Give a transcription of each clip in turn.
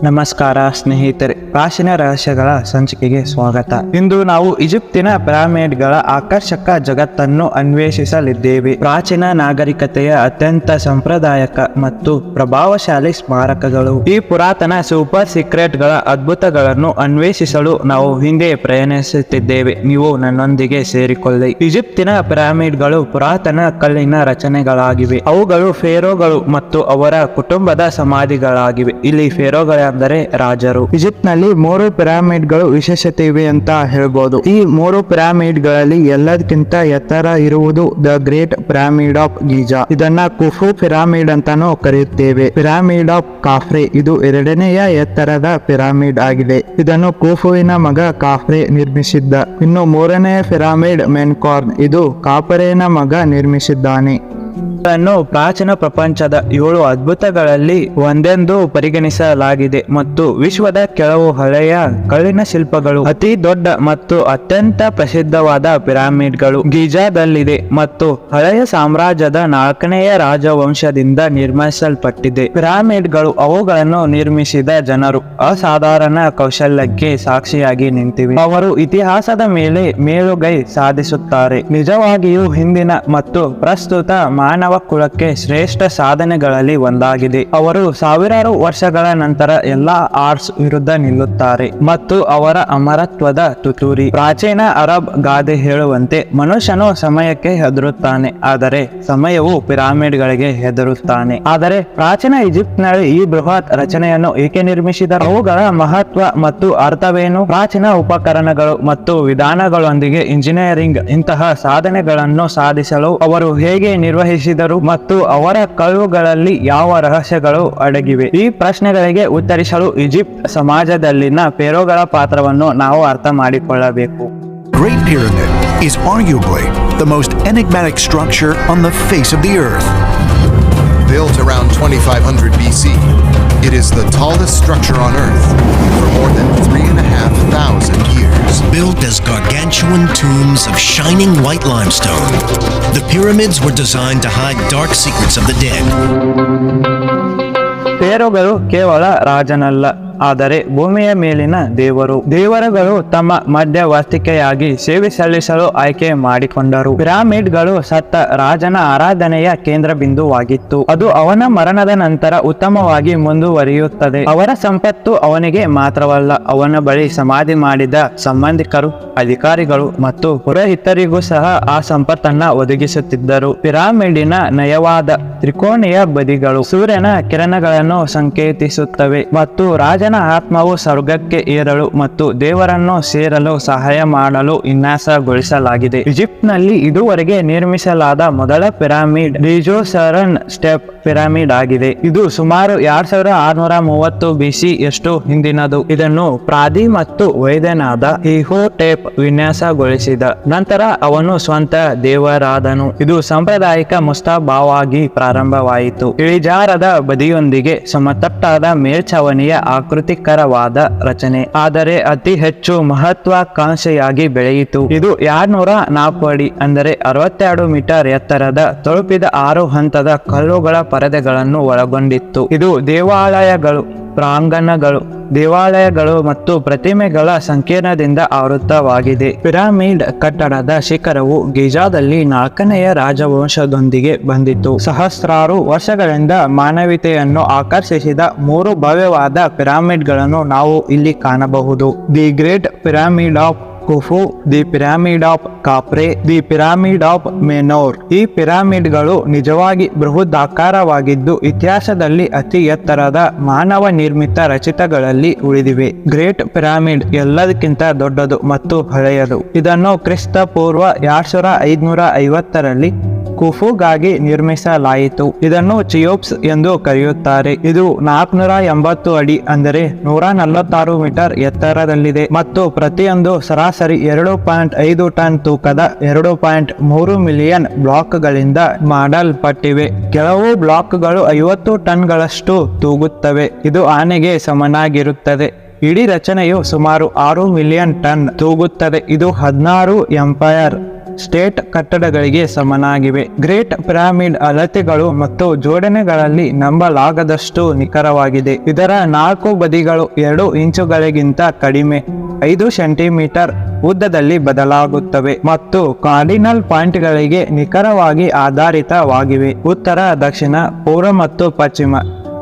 ನಮಸ್ಕಾರ ಸ್ನೇಹಿತರೆ, ಪ್ರಾಚೀನ ರಹಸ್ಯಗಳ ಸಂಚಿಕೆಗೆ ಸ್ವಾಗತ. ಇಂದು ನಾವು ಈಜಿಪ್ತಿನ ಪಿರಮಿಡ್ಗಳ ಆಕರ್ಷಕ ಜಗತ್ತನ್ನು ಅನ್ವೇಷಿಸಲಿದ್ದೇವೆ. ಪ್ರಾಚೀನ ನಾಗರಿಕತೆಯ ಅತ್ಯಂತ ಸಾಂಪ್ರದಾಯಿಕ ಮತ್ತು ಪ್ರಭಾವಶಾಲಿ ಸ್ಮಾರಕಗಳು. ಈ ಪುರಾತನ ಸೂಪರ್ ಸೀಕ್ರೆಟ್ಗಳ ಅದ್ಭುತಗಳನ್ನು ಅನ್ವೇಷಿಸಲು ನಾವು ಹಿಂದೆ ಪ್ರಯಾಣಿಸುತ್ತಿದ್ದೇವೆ. ನೀವು ನನ್ನೊಂದಿಗೆ ಸೇರಿಕೊಳ್ಳಿ. ಈಜಿಪ್ತಿನ ಪಿರಮಿಡ್ಗಳು ಪುರಾತನ ಕಲ್ಲಿನ ರಚನೆಗಳಾಗಿವೆ. ಅವುಗಳು ಫೇರೋಗಳು ಮತ್ತು ಅವರ ಕುಟುಂಬದ ಸಮಾಧಿಗಳಾಗಿವೆ. ಇಲ್ಲಿ ಫೇರೋಗಳ ಅಂದರೆ ರಾಜರು. ಈಜಿಪ್ಟ್ ನಲ್ಲಿ 3 ಪಿರಮಿಡ್ಗಳು ವಿಶೇಷತೆ ಇವೆ ಅಂತ ಹೇಳ್ಬೋದು. ಈ 3 ಪಿರಮಿಡ್ಗಳಲ್ಲಿ ಎಲ್ಲದಕ್ಕಿಂತ ಎತ್ತರ ಇರುವುದು the great pyramid of Giza. ಇದನ್ನ ಕುಫು ಪಿರಮಿಡ್ ಅಂತಾನೂ ಕರೆಯುತ್ತೇವೆ. ಪಿರಮಿಡ್ ಆಫ್ ಕಾಫ್ರೆ ಇದು 2ನೆಯ ಎತ್ತರದ ಪಿರಮಿಡ್ ಆಗಿದೆ. ಇದನ್ನು ಕುಫುವಿನ ಮಗ ಕಾಫ್ರೆ ನಿರ್ಮಿಸಿದ್ದ. ಇನ್ನು 3ನೇ ಪಿರಮಿಡ್ ಮೆನ್ಕಾರ್ನ್ ಇದು ಕಾಫರೆನ ಮಗ ನಿರ್ಮಿಸಿದ್ದಾನೆ. ಇದನ್ನು ಪ್ರಾಚೀನ ಪ್ರಪಂಚದ 7 ಅದ್ಭುತಗಳಲ್ಲಿ ಒಂದೆಂದು ಪರಿಗಣಿಸಲಾಗಿದೆ ಮತ್ತು ವಿಶ್ವದ ಕೆಲವು ಹಳೆಯ ಕಲ್ಲಿನ ಶಿಲ್ಪಗಳು. ಅತಿ ದೊಡ್ಡ ಮತ್ತು ಅತ್ಯಂತ ಪ್ರಸಿದ್ಧವಾದ ಪಿರಮಿಡ್ಗಳು ಗೀಜಾದಲ್ಲಿದೆ ಮತ್ತು ಹಳೆಯ ಸಾಮ್ರಾಜ್ಯದ 4ನೆಯ ರಾಜವಂಶದಿಂದ ನಿರ್ಮಿಸಲ್ಪಟ್ಟಿದೆ. ಪಿರಮಿಡ್ಗಳು ಅವುಗಳನ್ನು ನಿರ್ಮಿಸಿದ ಜನರು ಅಸಾಧಾರಣ ಕೌಶಲ್ಯಕ್ಕೆ ಸಾಕ್ಷಿಯಾಗಿ ನಿಂತಿವೆ. ಅವರು ಇತಿಹಾಸದ ಮೇಲೆ ಮೇಲುಗೈ ಸಾಧಿಸುತ್ತಾರೆ. ನಿಜವಾಗಿಯೂ ಹಿಂದಿನ ಮತ್ತು ಪ್ರಸ್ತುತ ಮಾನವ ಕುಲಕ್ಕೆ ಶ್ರೇಷ್ಠ ಸಾಧನೆಗಳಲ್ಲಿ ಒಂದಾಗಿದೆ. ಅವರು ಸಾವಿರಾರು ವರ್ಷಗಳ ನಂತರ ಎಲ್ಲಾ ಆರ್ಟ್ಸ್ ವಿರುದ್ಧ ನಿಲ್ಲುತ್ತಾರೆ ಮತ್ತು ಅವರ ಅಮರತ್ವದ ತುತ್ತೂರಿ. ಪ್ರಾಚೀನ ಅರಬ್ ಗಾದೆ ಹೇಳುವಂತೆ ಮನುಷ್ಯನು ಸಮಯಕ್ಕೆ ಹೆದರುತ್ತಾನೆ, ಆದರೆ ಸಮಯವು ಪಿರಮಿಡ್ಗಳಿಗೆ ಹೆದರುತ್ತಾನೆ. ಆದರೆ ಪ್ರಾಚೀನ ಈಜಿಪ್ಟ್ನಲ್ಲಿ ಈ ಬೃಹತ್ ರಚನೆಯನ್ನು ಏಕೆ ನಿರ್ಮಿಸಿದರು? ಅವುಗಳ ಮಹತ್ವ ಮತ್ತು ಅರ್ಥವೇನು? ಪ್ರಾಚೀನ ಉಪಕರಣಗಳು ಮತ್ತು ವಿಧಾನಗಳೊಂದಿಗೆ ಇಂಜಿನಿಯರಿಂಗ್ ಇಂತಹ ಸಾಧನೆಗಳನ್ನು ಸಾಧಿಸಲು ಅವರು ಹೇಗೆ ನಿರ್ವಹಿಸಿದರು ಮತ್ತು ಅವರ ಕಲ್ಲುಗಳಲ್ಲಿ ಯಾವ ರಹಸ್ಯಗಳು ಅಡಗಿವೆ? ಈ ಪ್ರಶ್ನೆಗಳಿಗೆ ಉತ್ತರಿಸಲು ಈಜಿಪ್ಟ್ ಸಮಾಜದಲ್ಲಿನ ಫೇರೋಗಳ ಪಾತ್ರವನ್ನು ನಾವು ಅರ್ಥ ಮಾಡಿಕೊಳ್ಳಬೇಕು. Great Pyramid is arguably the most enigmatic structure on the face of the earth. Built around 2500 BC, it is the tallest structure on Earth for more than 3,500 years. Built as gargantuan tombs of shining white limestone, the pyramids were designed to hide dark secrets of the dead. ಫೇರೋಗಳು ಕೇವಲ ರಾಜನಲ್ಲ, ಆದರೆ ಭೂಮಿಯ ಮೇಲಿನ ದೇವರು. ದೇವರುಗಳು ತಮ್ಮ ಮಧ್ಯವರ್ತಿಕೆಯಾಗಿ ಸೇವೆ ಸಲ್ಲಿಸಲು ಆಯ್ಕೆ ಮಾಡಿಕೊಂಡರು. ಪಿರಮಿಡ್ಗಳು ಸತ್ತ ರಾಜನ ಆರಾಧನೆಯ ಕೇಂದ್ರ ಬಿಂದುವಾಗಿತ್ತು. ಅದು ಅವನ ಮರಣದ ನಂತರ ಉತ್ತಮವಾಗಿ ಮುಂದುವರಿಯುತ್ತದೆ. ಅವರ ಸಂಪತ್ತು ಅವನಿಗೆ ಮಾತ್ರವಲ್ಲ, ಅವನ ಬಳಿ ಸಮಾಧಿ ಮಾಡಿದ ಸಂಬಂಧಿಕರು, ಅಧಿಕಾರಿಗಳು ಮತ್ತು ಪುರೋಹಿತರಿಗೂ ಸಹ ಆ ಸಂಪತ್ತನ್ನ ಒದಗಿಸುತ್ತಿದ್ದರು. ಪಿರಮಿಡಿನ ನಯವಾದ ತ್ರಿಕೋಣೀಯ ಬದಿಗಳು ಸೂರ್ಯನ ಕಿರಣಗಳನ್ನು ಸಂಕೇತಿಸುತ್ತವೆ ಮತ್ತು ರಾಜನ ಆತ್ಮವು ಸ್ವರ್ಗಕ್ಕೆ ಏರಲು ಮತ್ತು ದೇವರನ್ನು ಸೇರಲು ಸಹಾಯ ಮಾಡಲು ವಿನ್ಯಾಸಗೊಳಿಸಲಾಗಿದೆ. ಈಜಿಪ್ಟ್ ನಲ್ಲಿ ಇದುವರೆಗೆ ನಿರ್ಮಿಸಲಾದ ಮೊದಲ ಪಿರಮಿಡ್ ರಿಜೋಸರನ್ ಸ್ಟೆಪ್ ಪಿರಮಿಡ್ ಆಗಿದೆ. ಇದು ಸುಮಾರು 2630 BC ಯಷ್ಟು ಹಿಂದಿನದು. ಇದನ್ನು ಪ್ರಾದಿ ಮತ್ತು ವೈದ್ಯನಾದ ಹಿಹೋಟೆಪ್ ವಿನ್ಯಾಸಗೊಳಿಸಿದ ನಂತರ ಅವನು ಸ್ವಂತ ದೇವರಾದನು. ಇದು ಸಾಂಪ್ರದಾಯಿಕ ಮುಸ್ತಾಬಾವಾಗಿ ಪ್ರಾರಂಭವಾಯಿತು. ಇಳಿಜಾರದ ಬದಿಯೊಂದಿಗೆ ಸಮತಟ್ಟಾದ ಮೇಲ್ಛಾವಣಿಯ ಆಕೃತಿಕರವಾದ ರಚನೆ, ಆದರೆ ಅತಿ ಹೆಚ್ಚು ಮಹತ್ವಾಕಾಂಕ್ಷೆಯಾಗಿ ಬೆಳೆಯಿತು. ಇದು 204 ಅಡಿ ಅಂದರೆ 62 ಮೀಟರ್ ಎತ್ತರದ ತಲುಪಿದ 6 ಹಂತದ ಕಲ್ಲುಗಳ ಪರದೆಗಳನ್ನು ಒಳಗೊಂಡಿತ್ತು. ಇದು ದೇವಾಲಯಗಳು, ಪ್ರಾಂಗಣಗಳು, ದೇವಾಲಯಗಳು ಮತ್ತು ಪ್ರತಿಮೆಗಳ ಸಂಕೀರ್ಣದಿಂದ ಆವೃತವಾಗಿದೆ. ಪಿರಮಿಡ್ ಕಟ್ಟಡದ ಶಿಖರವು ಗೀಜಾದಲ್ಲಿ 4ನೆಯ ರಾಜವಂಶದೊಂದಿಗೆ ಬಂದಿತು. ಸಹಸ್ರಾರು ವರ್ಷಗಳಿಂದ ಮಾನವೀಯತೆಯನ್ನು ಆಕರ್ಷಿಸಿದ 3 ಭವ್ಯವಾದ ಪಿರಮಿಡ್ಗಳನ್ನು ನಾವು ಇಲ್ಲಿ ಕಾಣಬಹುದು. The great pyramid of Khufu, the pyramid of Khafre, the pyramid of Menor. ಈ ಪಿರಮಿಡ್ಗಳು ನಿಜವಾಗಿ ಬೃಹದಾಕಾರವಾಗಿದ್ದು ಇತಿಹಾಸದಲ್ಲಿ ಅತಿ ಎತ್ತರದ ಮಾನವ ನಿರ್ಮಿತ ರಚಿತಗಳಲ್ಲಿ ಉಳಿದಿವೆ. ಗ್ರೇಟ್ ಪಿರಮಿಡ್ ಎಲ್ಲದಕ್ಕಿಂತ ದೊಡ್ಡದು ಮತ್ತು ಹಳೆಯದು. ಇದನ್ನು ಕ್ರಿಸ್ತ ಪೂರ್ವ 2550ರಲ್ಲಿ ಕುಫುಗಾಗಿ ನಿರ್ಮಿಸಲಾಯಿತು. ಇದನ್ನು ಚಿಯೋಪ್ಸ್ ಎಂದು ಕರೆಯುತ್ತಾರೆ. ಇದು 480 ಅಡಿ ಅಂದರೆ 146 ಮೀಟರ್ ಎತ್ತರದಲ್ಲಿದೆ ಮತ್ತು ಪ್ರತಿಯೊಂದು ಸರಾಸರಿ 2.5 ಟನ್ ತೂಕದ 2.3 ಮಿಲಿಯನ್ ಬ್ಲಾಕ್ಗಳಿಂದ ಮಾಡಲ್ಪಟ್ಟಿವೆ. ಕೆಲವು ಬ್ಲಾಕ್ಗಳು 50 ಟನ್ಗಳಷ್ಟು ತೂಗುತ್ತವೆ. ಇದು ಆನೆಗೆ ಸಮನಾಗಿರುತ್ತದೆ. ಇಡೀ ರಚನೆಯು ಸುಮಾರು 6 ಮಿಲಿಯನ್ ಟನ್ ತೂಗುತ್ತದೆ. ಇದು 16 ಎಂಪೈರ್ ಸ್ಟೇಟ್ ಕಟ್ಟಡಗಳಿಗೆ ಸಮನಾಗಿವೆ. ಗ್ರೇಟ್ ಪಿರಮಿಡ್ ಅಳತೆಗಳು ಮತ್ತು ಜೋಡಣೆಗಳಲ್ಲಿ ನಂಬಲಾಗದಷ್ಟು ನಿಖರವಾಗಿದೆ. ಇದರ 4 ಬದಿಗಳು 2 ಇಂಚುಗಳಿಗಿಂತ ಕಡಿಮೆ 5 ಸೆಂಟಿಮೀಟರ್ ಉದ್ದದಲ್ಲಿ ಬದಲಾಗುತ್ತವೆ ಮತ್ತು ಕಾರ್ಡಿನಲ್ ಪಾಯಿಂಟ್ಗಳಿಗೆ ನಿಖರವಾಗಿ ಆಧಾರಿತವಾಗಿವೆ. ಉತ್ತರ, ದಕ್ಷಿಣ, ಪೂರ್ವ ಮತ್ತು ಪಶ್ಚಿಮ.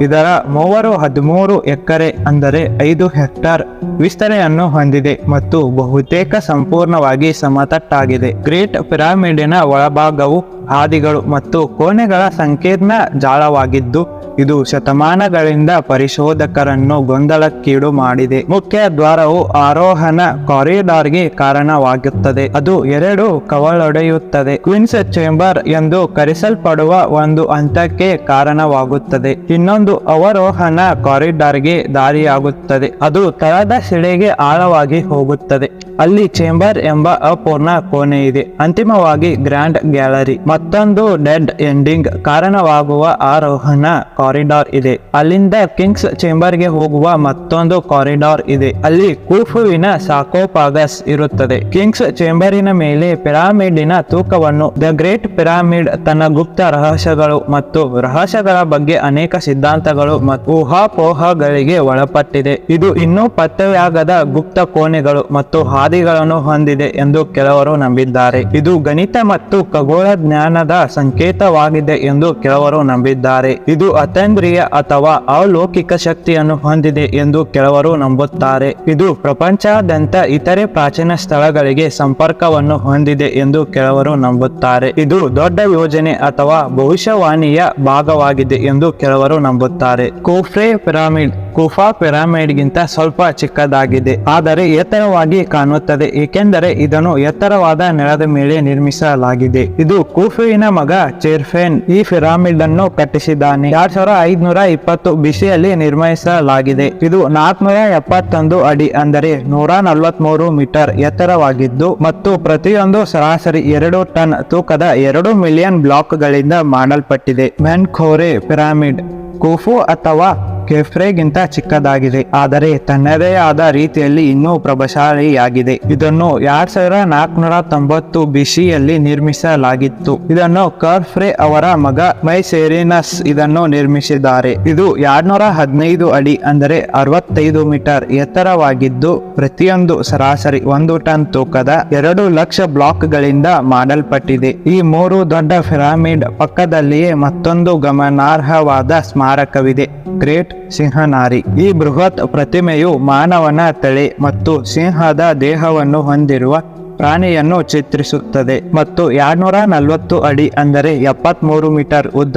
ಇದರ 13 ಎಕರೆ ಅಂದರೆ 5 ಹೆಕ್ಟೇರ್ ವಿಸ್ತರಣೆಯನ್ನು ಹೊಂದಿದೆ ಮತ್ತು ಬಹುತೇಕ ಸಂಪೂರ್ಣವಾಗಿ ಸಮತಟ್ಟಾಗಿದೆ. ಗ್ರೇಟ್ ಪಿರಮಿಡಿನ ಒಳಭಾಗವು ಹಾದಿಗಳು ಮತ್ತು ಕೋಣೆಗಳ ಸಂಕೀರ್ಣ ಜಾಲವಾಗಿದ್ದು ಇದು ಶತಮಾನಗಳಿಂದ ಪರಿಶೋಧಕರನ್ನು ಗೊಂದಲಕ್ಕೀಡು ಮಾಡಿದೆ. ಮುಖ್ಯ ದ್ವಾರವು ಆರೋಹಣ ಕಾರಿಡಾರ್ಗೆ ಕಾರಣವಾಗುತ್ತದೆ. ಅದು 2 ಕವಲೊಡೆಯುತ್ತದೆ. ಕ್ವೀನ್ಸ್ ಚೇಂಬರ್ ಎಂದು ಕರೆಸಲ್ಪಡುವ ಒಂದು ಹಂತಕ್ಕೆ ಕಾರಣವಾಗುತ್ತದೆ. ಇನ್ನೊಂದು ಅವರೋಹಣ ಕಾರಿಡಾರ್ಗೆ ದಾರಿಯಾಗುತ್ತದೆ. ಅದು ತಳದ ಸಿಳೆಗೆ ಆಳವಾಗಿ ಹೋಗುತ್ತದೆ. ಅಲ್ಲಿ ಚೇಂಬರ್ ಎಂಬ ಅಪೂರ್ಣ ಕೋಣೆ ಇದೆ. ಅಂತಿಮವಾಗಿ ಗ್ರ್ಯಾಂಡ್ ಗ್ಯಾಲರಿ. ಮತ್ತೊಂದು ಡೆಡ್ ಎಂಡಿಂಗ್ ಕಾರಣವಾಗುವ ಆರೋಹಣ ಕಾರಿಡಾರ್ ಇದೆ. ಅಲ್ಲಿಂದ ಕಿಂಗ್ಸ್ ಚೇಂಬರ್ಗೆ ಹೋಗುವ ಮತ್ತೊಂದು ಕಾರಿಡಾರ್ ಇದೆ. ಅಲ್ಲಿ ಖುಫುವಿನ ಸಾರ್ಕೋಫಾಗಸ್ ಇರುತ್ತದೆ. ಕಿಂಗ್ಸ್ ಚೇಂಬರಿನ ಮೇಲೆ ಪಿರಮಿಡಿನ ತೂಕವನ್ನು ದ ಗ್ರೇಟ್ ಪಿರಮಿಡ್ ತನ್ನ ಗುಪ್ತ ರಹಸ್ಯಗಳು ಮತ್ತು ರಹಸ್ಯಗಳ ಬಗ್ಗೆ ಅನೇಕ ಸಿದ್ಧಾಂತಗಳು ಮತ್ತು ಊಹಾಪೋಹಗಳಿಗೆ ಒಳಪಟ್ಟಿದೆ. ಇದು ಇನ್ನೂ ಪತ್ತೆಯಾಗದ ಗುಪ್ತ ಕೋಣೆಗಳು ಮತ್ತು ಹಾದಿಗಳನ್ನು ಹೊಂದಿದೆ ಎಂದು ಕೆಲವರು ನಂಬಿದ್ದಾರೆ. ಇದು ಗಣಿತ ಮತ್ತು ಖಗೋಳ ಜ್ಞಾನದ ಸಂಕೇತವಾಗಿದೆ ಎಂದು ಕೆಲವರು ನಂಬಿದ್ದಾರೆ. ಇದು ಅತೀಂದ್ರಿಯ ಅಥವಾ ಅಲೌಕಿಕ ಶಕ್ತಿಯನ್ನು ಹೊಂದಿದೆ ಎಂದು ಕೆಲವರು ನಂಬುತ್ತಾರೆ. ಇದು ಪ್ರಪಂಚಾದ್ಯಂತ ಇತರೆ ಪ್ರಾಚೀನ ಸ್ಥಳಗಳಿಗೆ ಸಂಪರ್ಕವನ್ನು ಹೊಂದಿದೆ ಎಂದು ಕೆಲವರು ನಂಬುತ್ತಾರೆ. ಇದು ದೊಡ್ಡ ಯೋಜನೆ ಅಥವಾ ಭವಿಷ್ಯವಾಣಿಯ ಭಾಗವಾಗಿದೆ ಎಂದು ಕೆಲವರು ನಂಬುತ್ತಾರೆ. ಖುಫು ಪಿರಮಿಡ್ ಕುಫಾ ಪಿರಮಿಡ್ಗಿಂತ ಸ್ವಲ್ಪ ಚಿಕ್ಕದಾಗಿದೆ, ಆದರೆ ಎತ್ತರವಾಗಿ ಕಾಣುತ್ತದೆ ಏಕೆಂದರೆ ಇದನ್ನು ಎತ್ತರವಾದ ನೆಲದ ಮೇಲೆ ನಿರ್ಮಿಸಲಾಗಿದೆ. ಇದು ಖುಫುವಿನ ಮಗ ಚೆರ್ಫೆನ್ ಈ ಪಿರಮಿಡ್ ಅನ್ನು ಕಟ್ಟಿಸಿದ್ದಾನೆ. 2520 ಬಿಸಿಯಲ್ಲಿ ನಿರ್ಮಿಸಲಾಗಿದೆ. ಇದು 471 ಅಡಿ ಅಂದರೆ 143 ಮೀಟರ್ ಎತ್ತರವಾಗಿದ್ದು ಮತ್ತು ಪ್ರತಿಯೊಂದು ಸರಾಸರಿ 2 ಟನ್ ತೂಕದ 2 ಮಿಲಿಯನ್ ಬ್ಲಾಕ್ಗಳಿಂದ ಮಾಡಲ್ಪಟ್ಟಿದೆ. ಮೆನ್ಖೋರೆ ಪಿರಮಿಡ್ ಖುಫು ಅಥವಾ ಕೆಫ್ರೆಗಿಂತ ಚಿಕ್ಕದಾಗಿದೆ, ಆದರೆ ತನ್ನದೇ ಆದ ರೀತಿಯಲ್ಲಿ ಇನ್ನೂ ಪ್ರಭಾವಶಾಲಿಯಾಗಿದೆ. ಇದನ್ನು 2490 ಬಿಸಿಯಲ್ಲಿ ನಿರ್ಮಿಸಲಾಗಿತ್ತು. ಇದನ್ನು ಖುಫು ಅವರ ಮಗ ಮೈಸೆರಿನಸ್ ಇದನ್ನು ನಿರ್ಮಿಸಿದ್ದಾರೆ. ಇದು 215 ಅಡಿ ಅಂದರೆ 65 ಮೀಟರ್ ಎತ್ತರವಾಗಿದ್ದು ಪ್ರತಿಯೊಂದು ಸರಾಸರಿ 1 ಟನ್ ತೂಕದ 2 ಲಕ್ಷ ಬ್ಲಾಕ್ಗಳಿಂದ ಮಾಡಲ್ಪಟ್ಟಿದೆ. ಈ 3 ದೊಡ್ಡ ಪಿರಮಿಡ್ ಪಕ್ಕದಲ್ಲಿಯೇ ಮತ್ತೊಂದು ಗಮನಾರ್ಹವಾದ ಸ್ಮಾರಕವಿದೆ, ಗ್ರೇಟ್ ಸಿಂಹನಾರಿ. ಈ ಬೃಹತ್ ಪ್ರತಿಮೆಯು ಮಾನವನ ತಲೆ ಮತ್ತು ಸಿಂಹದ ದೇಹವನ್ನು ಹೊಂದಿರುವ ಪ್ರಾಣಿಯನ್ನು ಚಿತ್ರಿಸುತ್ತದೆ ಮತ್ತು 240 ಅಡಿ ಅಂದರೆ 73 ಮೀಟರ್ ಉದ್ದ,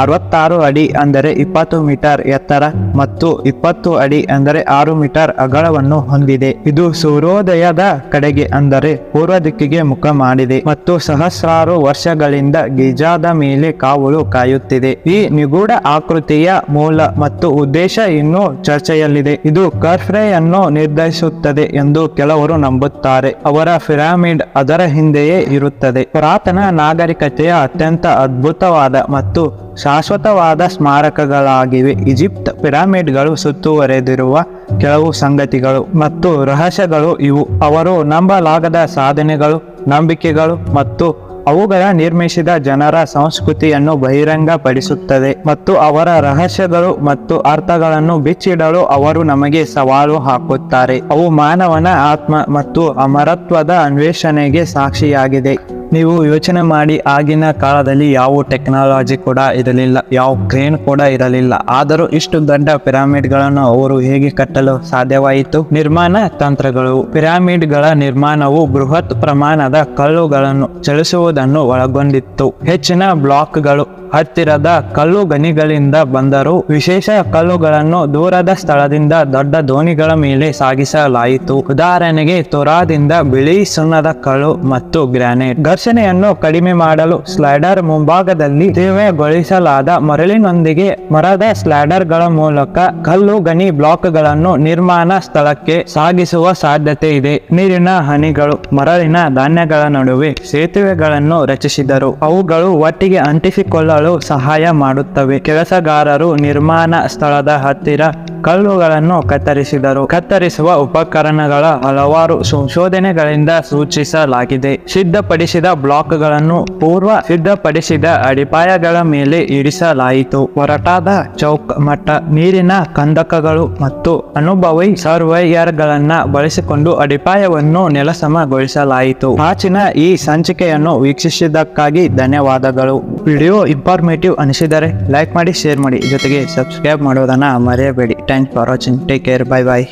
66 ಅಡಿ ಅಂದರೆ 20 ಮೀಟರ್ ಎತ್ತರ ಮತ್ತು 20 ಅಡಿ ಅಂದರೆ 6 ಮೀಟರ್ ಅಗಲವನ್ನು ಹೊಂದಿದೆ. ಇದು ಸೂರ್ಯೋದಯದ ಕಡೆಗೆ ಅಂದರೆ ಪೂರ್ವ ದಿಕ್ಕಿಗೆ ಮುಖ ಮಾಡಿದೆ ಮತ್ತು ಸಹಸ್ರಾರು ವರ್ಷಗಳಿಂದ ಗಿಜಾದ ಮೇಲೆ ಕಾವಲು ಕಾಯುತ್ತಿದೆ. ಈ ನಿಗೂಢ ಆಕೃತಿಯ ಮೂಲ ಮತ್ತು ಉದ್ದೇಶ ಇನ್ನೂ ಚರ್ಚೆಯಲ್ಲಿದೆ. ಇದು ಖುಫುವನ್ನು ನಿರ್ಧರಿಸುತ್ತದೆ ಎಂದು ಕೆಲವರು ನಂಬುತ್ತಾರೆ. ಅವರ ಪಿರಮಿಡ್ ಅದರ ಹಿಂದೆಯೇ ಇರುತ್ತದೆ. ಪುರಾತನ ನಾಗರಿಕತೆಯ ಅತ್ಯಂತ ಅದ್ಭುತವಾದ ಮತ್ತು ಶಾಶ್ವತವಾದ ಸ್ಮಾರಕಗಳಾಗಿವೆ. ಈಜಿಪ್ಟ್ ಪಿರಮಿಡ್ಗಳು ಸುತ್ತುವರೆದಿರುವ ಕೆಲವು ಸಂಗತಿಗಳು ಮತ್ತು ರಹಸ್ಯಗಳು ಇವು. ಅವರು ನಂಬಲಾಗದ ಸಾಧನೆಗಳು, ನಂಬಿಕೆಗಳು ಮತ್ತು ಅವುಗಳ ನಿರ್ಮಿಸಿದ ಜನರ ಸಂಸ್ಕೃತಿಯನ್ನು ಬಹಿರಂಗಪಡಿಸುತ್ತದೆ ಮತ್ತು ಅವರ ರಹಸ್ಯಗಳು ಮತ್ತು ಅರ್ಥಗಳನ್ನು ಬಿಚ್ಚಿಡಲು ಅವರು ನಮಗೆ ಸವಾಲು ಹಾಕುತ್ತಾರೆ. ಅವು ಮಾನವನ ಆತ್ಮ ಮತ್ತು ಅಮರತ್ವದ ಅನ್ವೇಷಣೆಗೆ ಸಾಕ್ಷಿಯಾಗಿದೆ. ನೀವು ಯೋಚನೆ ಮಾಡಿ, ಆಗಿನ ಕಾಲದಲ್ಲಿ ಯಾವ ಟೆಕ್ನಾಲಜಿ ಕೂಡ ಇರಲಿಲ್ಲ, ಯಾವ ಕ್ರೇನ್ ಕೂಡ ಇರಲಿಲ್ಲ. ಆದರೂ ಇಷ್ಟು ದೊಡ್ಡ ಪಿರಮಿಡ್ಗಳನ್ನು ಅವರು ಹೇಗೆ ಕಟ್ಟಲು ಸಾಧ್ಯವಾಯಿತು? ನಿರ್ಮಾಣ ತಂತ್ರಗಳು. ಪಿರಮಿಡ್ಗಳ ನಿರ್ಮಾಣವು ಬೃಹತ್ ಪ್ರಮಾಣದ ಕಲ್ಲುಗಳನ್ನು ಚಲಿಸುವುದನ್ನು ಒಳಗೊಂಡಿತ್ತು. ಹೆಚ್ಚಿನ ಬ್ಲಾಕ್ಗಳು ಹತ್ತಿರದ ಕಲ್ಲು ಗಣಿಗಳಿಂದ ಬಂದರೂ ವಿಶೇಷ ಕಲ್ಲುಗಳನ್ನು ದೂರದ ಸ್ಥಳದಿಂದ ದೊಡ್ಡ ದೋಣಿಗಳ ಮೇಲೆ ಸಾಗಿಸಲಾಯಿತು. ಉದಾಹರಣೆಗೆ ತುರಾದಿಂದ ಬಿಳಿ ಸುಣ್ಣದ ಕಲ್ಲು ಮತ್ತು ಗ್ರಾನೈಟ್. ಘರ್ಷಣೆಯನ್ನು ಕಡಿಮೆ ಮಾಡಲು ಸ್ಲೈಡರ್ ಮುಂಭಾಗದಲ್ಲಿ ತೀವ್ರಗೊಳಿಸಲಾದ ಮರಳಿನೊಂದಿಗೆ ಮರದ ಸ್ಲೈಡರ್ಗಳ ಮೂಲಕ ಕಲ್ಲು ಗಣಿ ಬ್ಲಾಕ್ಗಳನ್ನು ನಿರ್ಮಾಣ ಸ್ಥಳಕ್ಕೆ ಸಾಗಿಸುವ ಸಾಧ್ಯತೆ ಇದೆ. ನೀರಿನ ಹನಿಗಳು ಮರಳಿನ ಧಾನ್ಯಗಳ ನಡುವೆ ಸೇತುವೆಗಳನ್ನು ರಚಿಸಿದರು. ಅವುಗಳು ಒಟ್ಟಿಗೆ ಅಂಟಿಸಿಕೊಳ್ಳಲು ಸಹಾಯ ಮಾಡುತ್ತವೆ. ಕೆಲಸಗಾರರು ನಿರ್ಮಾಣ ಸ್ಥಳದ ಹತ್ತಿರ ಕಲ್ಲುಗಳನ್ನು ಕತ್ತರಿಸಿದರು. ಕತ್ತರಿಸುವ ಉಪಕರಣಗಳ ಹಲವಾರು ಸಂಶೋಧನೆಗಳಿಂದ ಸೂಚಿಸಲಾಗಿದೆ. ಸಿದ್ಧಪಡಿಸಿದ ಬ್ಲಾಕ್ಗಳನ್ನು ಪೂರ್ವ ಸಿದ್ಧಪಡಿಸಿದ ಅಡಿಪಾಯಗಳ ಮೇಲೆ ಇರಿಸಲಾಯಿತು. ಒರಟಾದ ಚೌಕ್ ಮಟ್ಟ, ನೀರಿನ ಕಂದಕಗಳು ಮತ್ತು ಅನುಭವಿ ಸರ್ವೈಯರ್ಗಳನ್ನ ಬಳಸಿಕೊಂಡು ಅಡಿಪಾಯವನ್ನು ನೆಲಸಮಗೊಳಿಸಲಾಯಿತು. ಪ್ರಾಚೀನ ಈ ಸಂಚಿಕೆಯನ್ನು ವೀಕ್ಷಿಸಿದ್ದಕ್ಕಾಗಿ ಧನ್ಯವಾದಗಳು. ವಿಡಿಯೋ ಇನ್ಫಾರ್ಮೇಟಿವ್ ಅನಿಸಿದರೆ ಲೈಕ್ ಮಾಡಿ, ಶೇರ್ ಮಾಡಿ, ಜೊತೆಗೆ ಸಬ್ಸ್ಕ್ರೈಬ್ ಮಾಡೋದನ್ನ ಮರೆಯಬೇಡಿ. Thanks for watching. Take care. Bye bye.